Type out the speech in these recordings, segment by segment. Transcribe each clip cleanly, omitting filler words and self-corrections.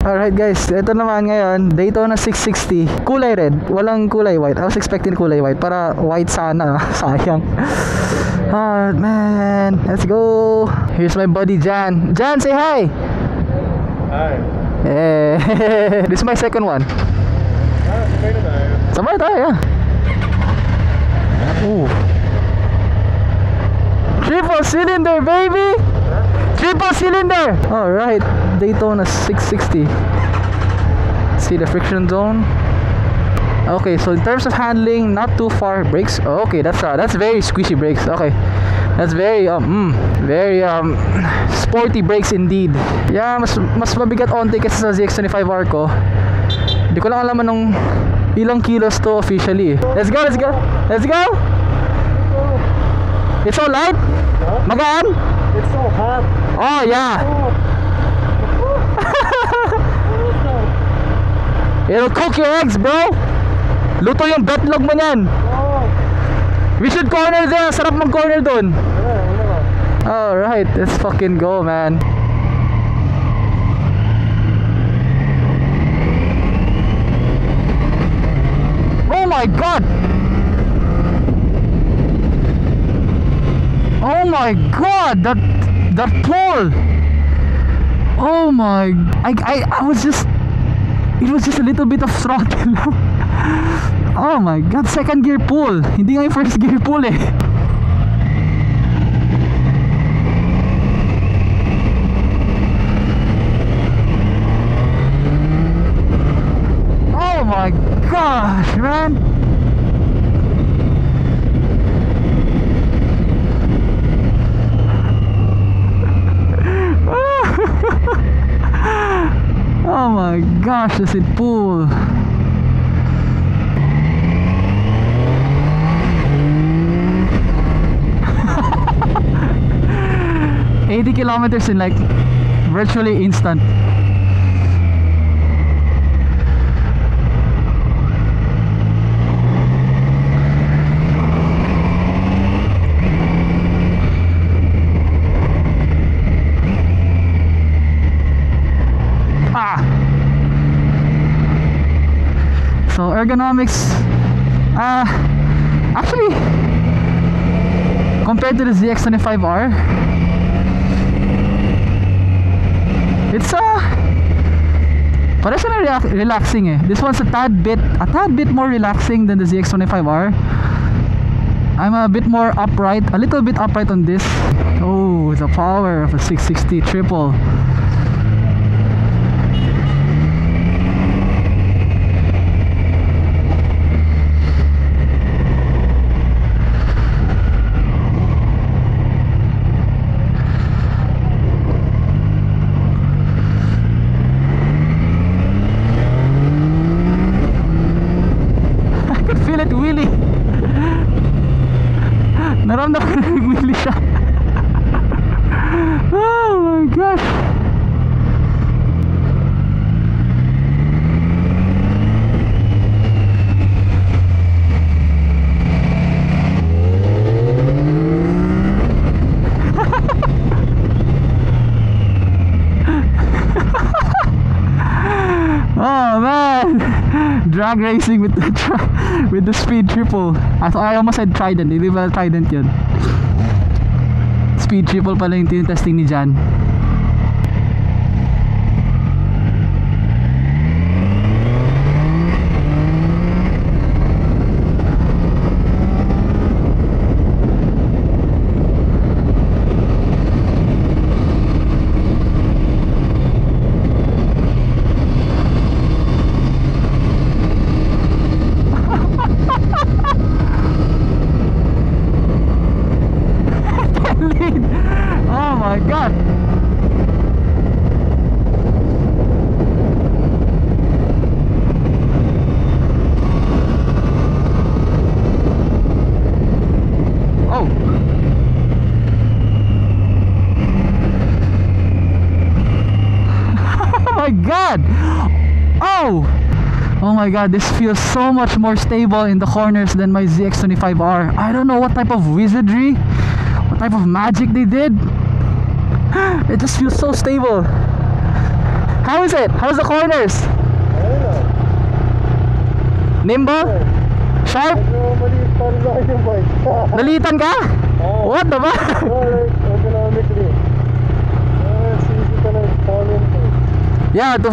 Alright guys, ito naman ngayon, Daytona 660. Kulay red, walang kulay white. I was expecting kulay white, para white sana. Sayang. Ah man, let's go. Here's my buddy Jan. Jan, say hi. Hi. Eh, this is my second one. Sabay na tayo. Sabay tayo, yeah. Ooh. Triple cylinder, baby! Triple cylinder! Alright, Daytona 660. See the friction zone. Okay, so in terms of handling, not too far. Brakes, okay, that's very squishy brakes. Okay, that's very sporty brakes indeed. Yeah, mas mabigat onti kasi sa ZX25R ko. Hindi ko lang alam anong ilang kilos to officially. Let's go, let's go, let's go. It's so light. Magaan. It's so hot. Oh yeah. It'll cook your eggs, bro. Luto yung betlog mo niyan. We should corner there. Sarap mag-corner dun. Alright, let's fucking go, man. Oh my god. Oh my god, that pull. Oh my, I was just, it was just a little bit of throttle. Oh my god, second gear pull. Hindi nga yung first gear pull eh. Oh my gosh, man. Oh my gosh, does it pull? $80 kilometers in like virtually instant. So ergonomics, actually, compared to the ZX25R, it's parang siya relaxing eh. This one's a tad bit more relaxing than the ZX25R. I'm a bit more upright, a little bit upright on this. Oh, the power of a 660 triple. Naramdaman ko na nag-wheelie siya. Oh my gosh. Oh man, drag racing with the speed triple. I almost said Trident, hindi ba Trident yun? Speed triple pala yung tinitesting ni Jan. Oh my god. Oh. Oh my god. Oh. Oh my god, this feels so much more stable in the corners than my ZX25R. I don't know what type of wizardry, what type of magic they did. It just feels so stable. How is it? How's the corners? I don't know. Nimble? Sharp? Medyo maliit pa rin lang yung bike. Nalitan ka? Oh. What the ba? No, like, ergonomically. It's easy to like fall into. Yeah, to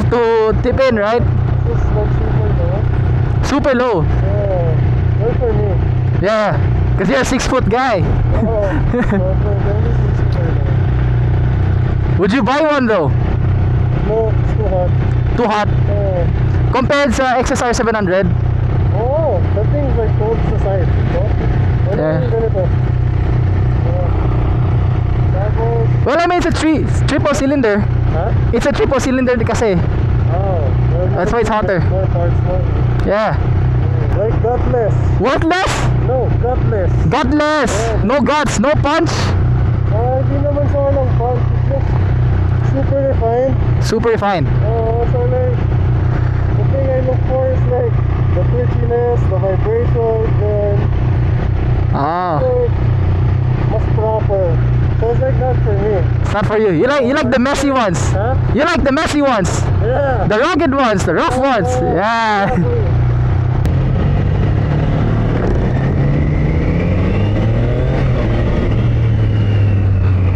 tip in, right? It's like super low. Super low. Yeah. Good for me. Yeah, because you're a 6-foot guy. Oh. But only super low. Would you buy one though? No, it's too hot. Too hot. Oh. Compared sa XSR 700? Oh, that thing's like cold sa side. No? Wala Yeah. yung ganito. Tapos, Well, I mean, it's a triple cylinder. huh? It's a triple cylinder kasi. Oh. Well, That's why it's hotter. More parts, more. Yeah. Like gutless. Worthless? No, gutless. Godless. No guts, no punch. Hindi naman sa walang punch. It's just super refined. Super refined. So like, the thing I look for is like the twitchiness, the vibration, then Ah, like, mas proper. So it's like not for me. it's not for you. You like the messy ones. Huh? You like the messy ones. Yeah. The rugged ones, the rough ones. Yeah. Exactly.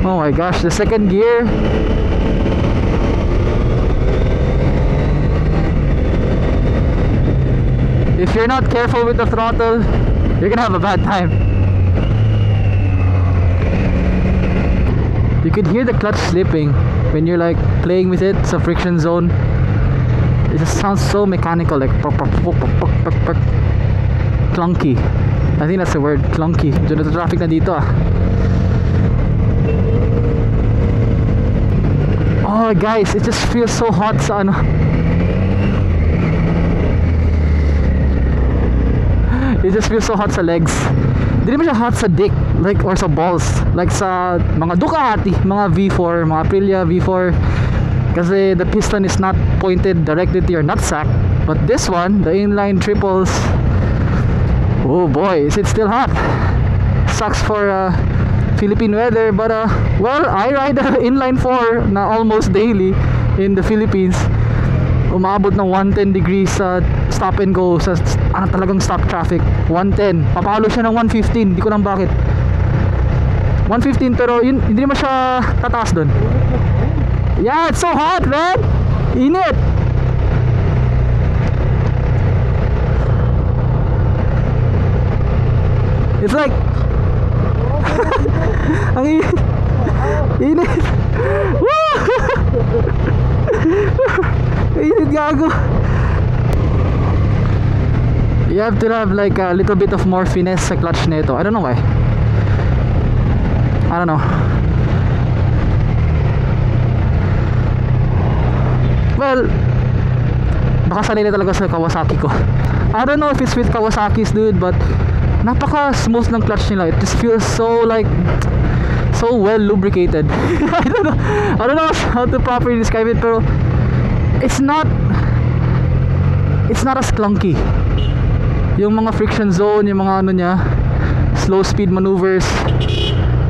Oh my gosh, the second gear. If you're not careful with the throttle, you're gonna have a bad time. You could hear the clutch slipping when you're like playing with it. It's a friction zone. It just sounds so mechanical, like clunky. I think that's the word, clunky. Medyo nata-traffic na dito ah. Oh guys, it just feels so hot sa ano. It just feels so hot sa legs. Hindi naman siya hot sa dick, like, or sa balls, like sa mga Ducati, mga V4, mga Aprilia V4, kasi the piston is not pointed directly to your nutsack. But this one, the inline triples, oh boy, is it still hot. Sucks for Philippine weather, but well, I ride inline 4 na almost daily in the Philippines. Umabot ng 110 degrees sa stop and go, sa talagang stop traffic. 110, papalo siya ng 115, di ko lang bakit 115, pero yun, hindi naman siya tataas dun. Yeah, it's so hot, man. Init. It's like ang init. Init. Woo! Init, gago. You have to have like a little bit of more finesse sa clutch nito. I don't know why. I don't know. Well, baka sanay na talaga sa Kawasaki ko. I don't know if it's with Kawasaki's, dude, but napaka smooth ng clutch nila. It just feels so like so well lubricated. I don't know how to properly describe it, pero it's not as clunky. Yung mga friction zone, yung mga ano niya, slow speed maneuvers.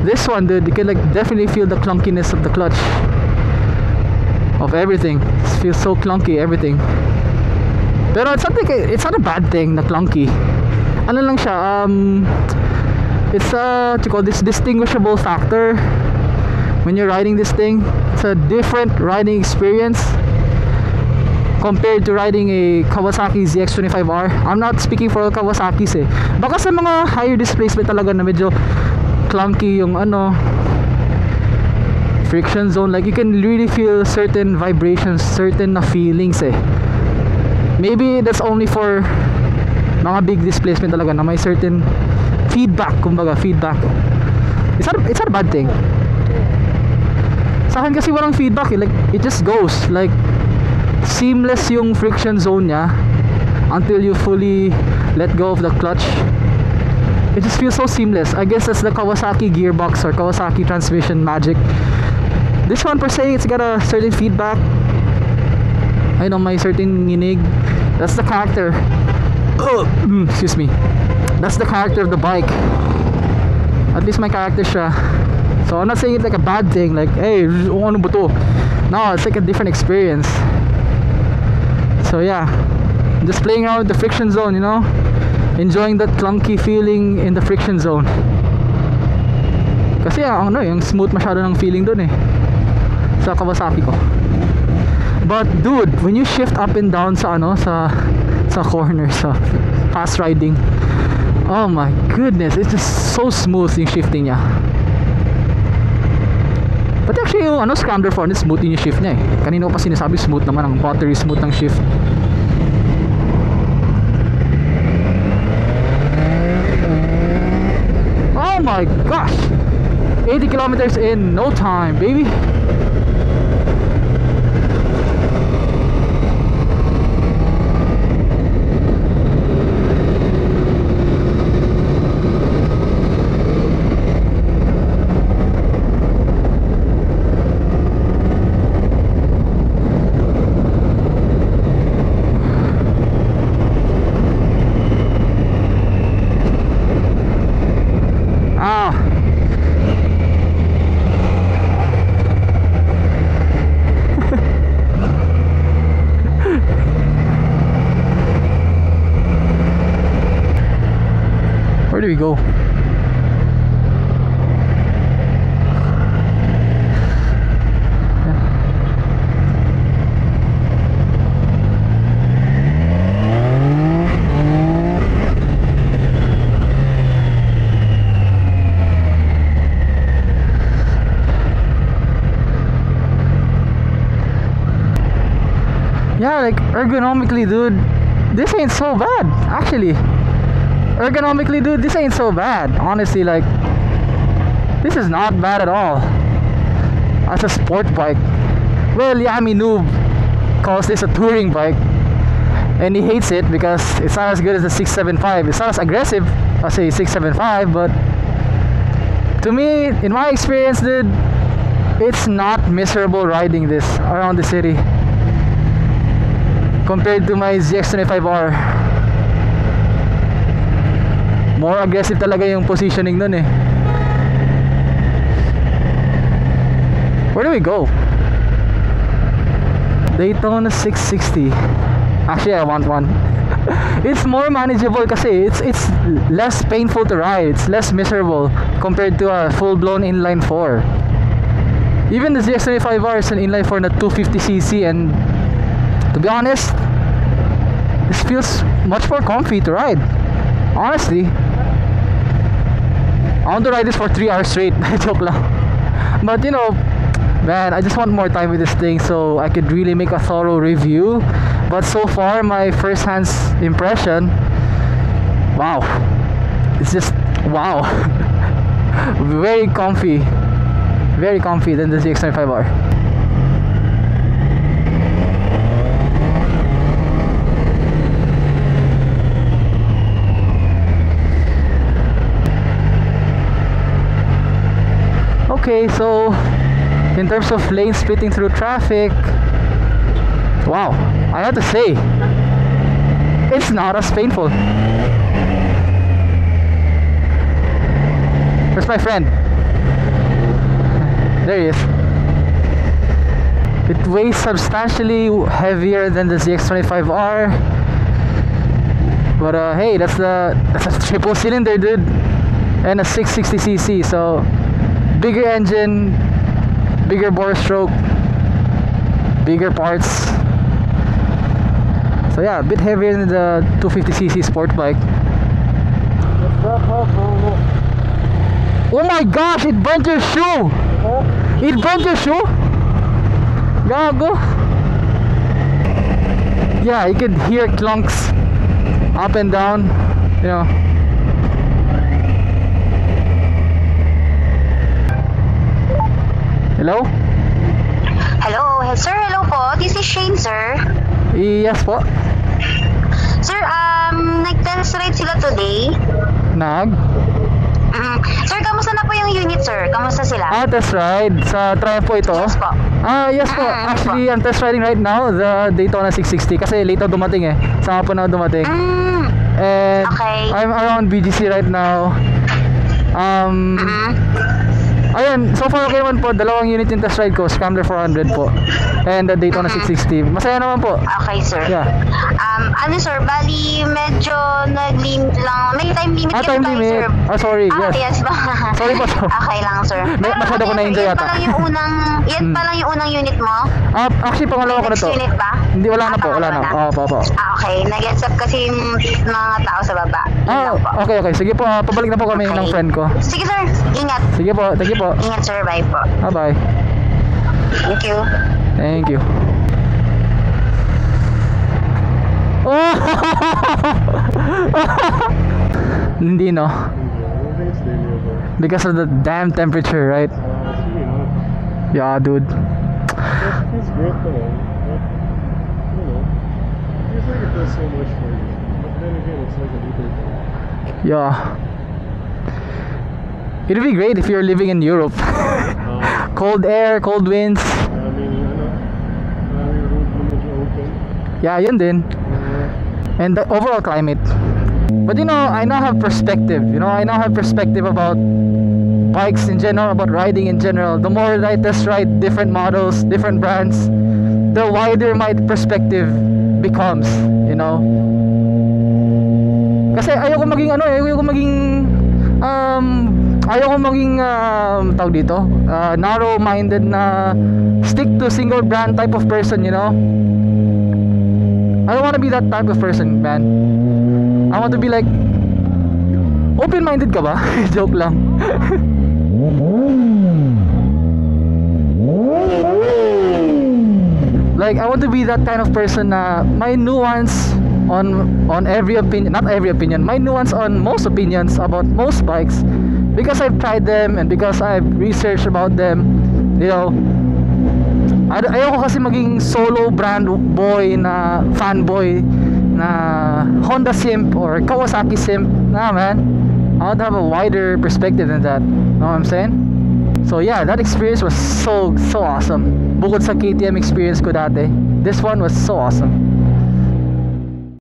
This one, dude, you can like definitely feel the clunkiness of the clutch, of everything. It feels so clunky, everything. Pero it's not a bad thing na clunky. Ano lang siya, it's what you call this, distinguishable factor when you're riding this thing. It's a different riding experience compared to riding a Kawasaki ZX25R. I'm not speaking for all Kawasaki's eh. Baka sa mga higher displacement talaga na medyo clunky yung ano, friction zone, like you can really feel certain vibrations, certain na feelings eh. Maybe that's only for mga big displacement talaga na may certain feedback, kumbaga feedback. It's not a bad thing. Sa akin kasi walang feedback eh. Like it just goes, like seamless yung friction zone niya until you fully let go of the clutch. It just feels so seamless. I guess that's the Kawasaki gearbox or Kawasaki transmission magic. This one per se, it's got a certain feedback. I know, may certain nginig. That's the character. Excuse me. That's the character of the bike. At least my character siya. So I'm not saying it's like a bad thing, like hey, ano ba to? No, it's like a different experience. So yeah, just playing around with the friction zone, you know, enjoying that clunky feeling in the friction zone. Kasi ano, yung smooth masyado ng feeling dun eh sa Kawasaki ko. But dude, when you shift up and down sa ano, sa corner, sa fast riding, oh my goodness, it's just so smooth yung shifting niya. But actually yung ano, Scrambler 4, smooth yung shift niya eh. Kanina ko pa sinasabi smooth naman, ang buttery smooth ng shift. Oh my gosh, 80 kilometers in no time, baby. Where do we go? Yeah, like ergonomically, dude, this ain't so bad actually. Ergonomically, dude, this ain't so bad. Honestly, like, this is not bad at all. As a sport bike. Well, Yami Noob calls this a touring bike, and he hates it because it's not as good as the 675. It's not as aggressive as a 675, but to me, in my experience, dude, it's not miserable riding this around the city compared to my ZX25R. More aggressive talaga yung positioning nun eh. Where do we go? Daytona 660. Actually, I want one. It's more manageable kasi it's less painful to ride. It's less miserable compared to a full-blown inline 4. Even the ZX25R is an inline 4 na 250cc, and to be honest, this feels much more comfy to ride. Honestly, I want to ride this for 3 hours straight. Joke lang. But you know, man, I just want more time with this thing so I could really make a thorough review. But so far, my first-hand impression, wow, it's just wow. Very comfy than the ZX25R. Okay, so in terms of lane splitting through traffic, wow, I have to say, it's not as painful. Where's my friend? There he is. It weighs substantially heavier than the ZX25R, but hey, that's a triple cylinder, dude, and a 660cc, so bigger engine, bigger bore stroke, bigger parts. So yeah, a bit heavier than the 250cc sport bike. Oh my gosh, it burnt your shoe! Huh? It burnt your shoe? Gago. Yeah, you could hear clunks up and down, you know. Hello? Hello, sir, hello po. This is Shane, sir. Yes po. Sir, nag-test ride sila today. Nag? Sir, kamusta na po yung unit, sir? Kamusta sila? Test ride sa Triumph po ito? Yes po. Yes po. Actually, I'm test riding right now the Daytona 660 kasi late ako dumating eh. Sama po na dumating. And Okay. I'm around BGC right now. Ayun, so far okay naman po. Dalawang unit yung test ride ko, Scrambler 400 po. And the Daytona 660. Masaya naman po. Okay, sir. Yeah. Ano, sir? Bali, medyo nag-limit lang. May time limit kasi Time tayo, limit. sir. Sorry, yes. Yes ba? Sorry po. Okay lang, sir. Masyado ko na-enjoy yan yata. pa lang yung unang, yan pa lang yung unang unit mo? Actually, pangalawa ko na Next to. unit ba? Hindi, wala na po, wala na. Opo. Okay. Nag-gets up kasi yung mga tao sa baba. Yun lang po. Okay. Sige po, pabalik na po kami ng friend ko. Sige, sir. Ingat. Sige po, thank you po. Ingat, sir. Bye po. Bye-bye. Thank you. Thank you. Oh! Hindi, no? I don't think it's daily though. Because of the damn temperature, right? It's really not. Yeah, dude. It's great though. But, you know, feels like it does so much for you. But then again, it's like a little thing. Yeah. It'd be great if you're living in Europe. Cold air, cold winds. I mean, yung road mo medyo open. Yeah, yun din. And the overall climate. But you know, I now have perspective. You know, I now have perspective about bikes in general, about riding in general. The more that I test ride different models, different brands, the wider my perspective becomes, you know. Kasi ayoko maging tawag dito, narrow-minded na stick to single brand type of person, you know. I don't want to be that type of person, man. I want to be like, open-minded ka ba? Joke lang. Like, I want to be that kind of person na may nuance on every opinion, not every opinion, my nuance on most opinions about most bikes, because I've tried them and because I've researched about them, you know. Ayoko kasi maging solo brand boy na fanboy na Honda simp or Kawasaki simp. Nah, man, I want to have a wider perspective than that. Know what I'm saying? So yeah, that experience was so awesome. Bukod sa KTM experience ko dati, this one was so awesome.